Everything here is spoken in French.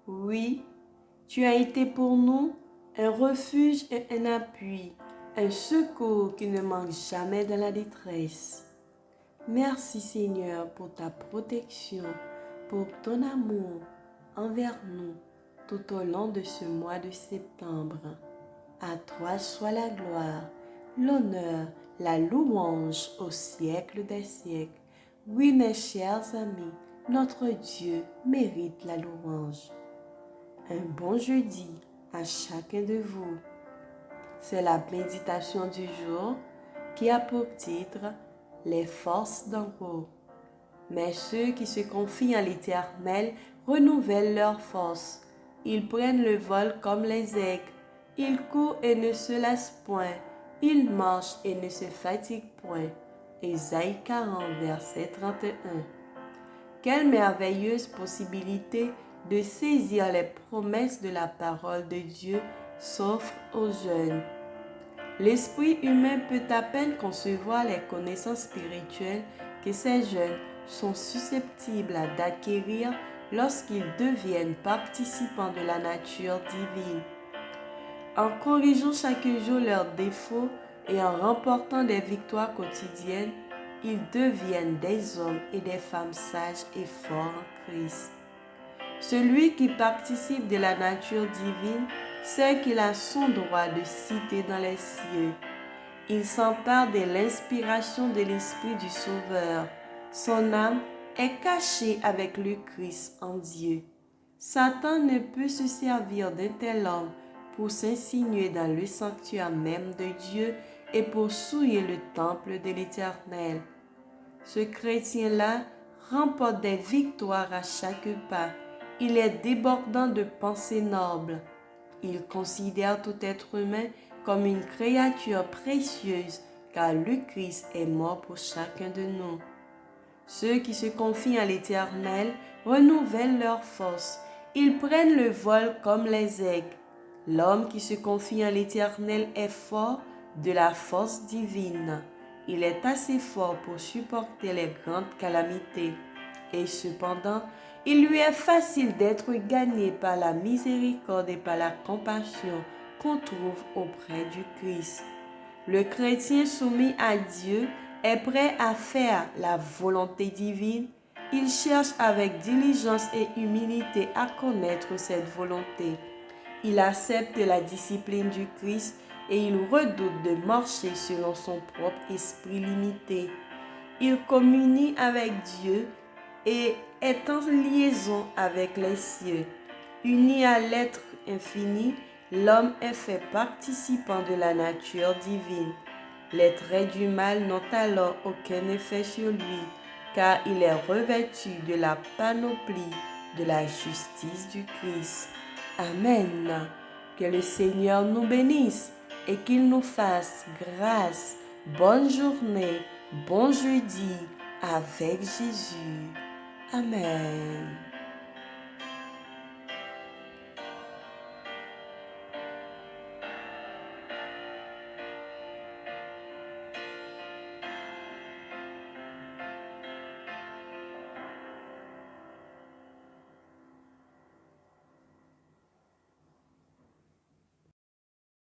Oui, tu as été pour nous un refuge et un appui, un secours qui ne manque jamais dans la détresse. Merci Seigneur pour ta protection, pour ton amour envers nous tout au long de ce mois de septembre. À toi soit la gloire, l'honneur, la louange au siècle des siècles. Oui, mes chers amis, notre Dieu mérite la louange. Un bon jeudi à chacun de vous. C'est la méditation du jour qui a pour titre « Les forces d'en haut ». Mais ceux qui se confient à l'Éternel renouvellent leurs forces. Ils prennent le vol comme les aigles. Ils courent et ne se lassent point. Ils marchent et ne se fatiguent point. Ésaïe 40, verset 31. Quelle merveilleuse possibilité de saisir les promesses de la parole de Dieu s'offre aux jeunes. L'esprit humain peut à peine concevoir les connaissances spirituelles que ces jeunes sont susceptibles d'acquérir lorsqu'ils deviennent participants de la nature divine. En corrigeant chaque jour leurs défauts et en remportant des victoires quotidiennes, ils deviennent des hommes et des femmes sages et forts en Christ. Celui qui participe de la nature divine sait qu'il a son droit de citer dans les cieux. Il s'empare de l'inspiration de l'Esprit du Sauveur. Son âme est cachée avec le Christ en Dieu. Satan ne peut se servir d'un tel homme pour s'insinuer dans le sanctuaire même de Dieu et pour souiller le temple de l'Éternel. Ce chrétien-là remporte des victoires à chaque pas. Il est débordant de pensées nobles. Il considère tout être humain comme une créature précieuse, car le Christ est mort pour chacun de nous. Ceux qui se confient à l'Éternel renouvellent leurs forces. Ils prennent le vol comme les aigles. L'homme qui se confie en l'Éternel est fort de la force divine. Il est assez fort pour supporter les grandes calamités. Et cependant, il lui est facile d'être gagné par la miséricorde et par la compassion qu'on trouve auprès du Christ. Le chrétien soumis à Dieu est prêt à faire la volonté divine. Il cherche avec diligence et humilité à connaître cette volonté. Il accepte la discipline du Christ et il redoute de marcher selon son propre esprit limité. Il communie avec Dieu et est en liaison avec les cieux. Uni à l'être infini, l'homme est fait participant de la nature divine. Les traits du mal n'ont alors aucun effet sur lui, car il est revêtu de la panoplie de la justice du Christ. Amen. Que le Seigneur nous bénisse et qu'il nous fasse grâce. Bonne journée, bon jeudi avec Jésus. Amen.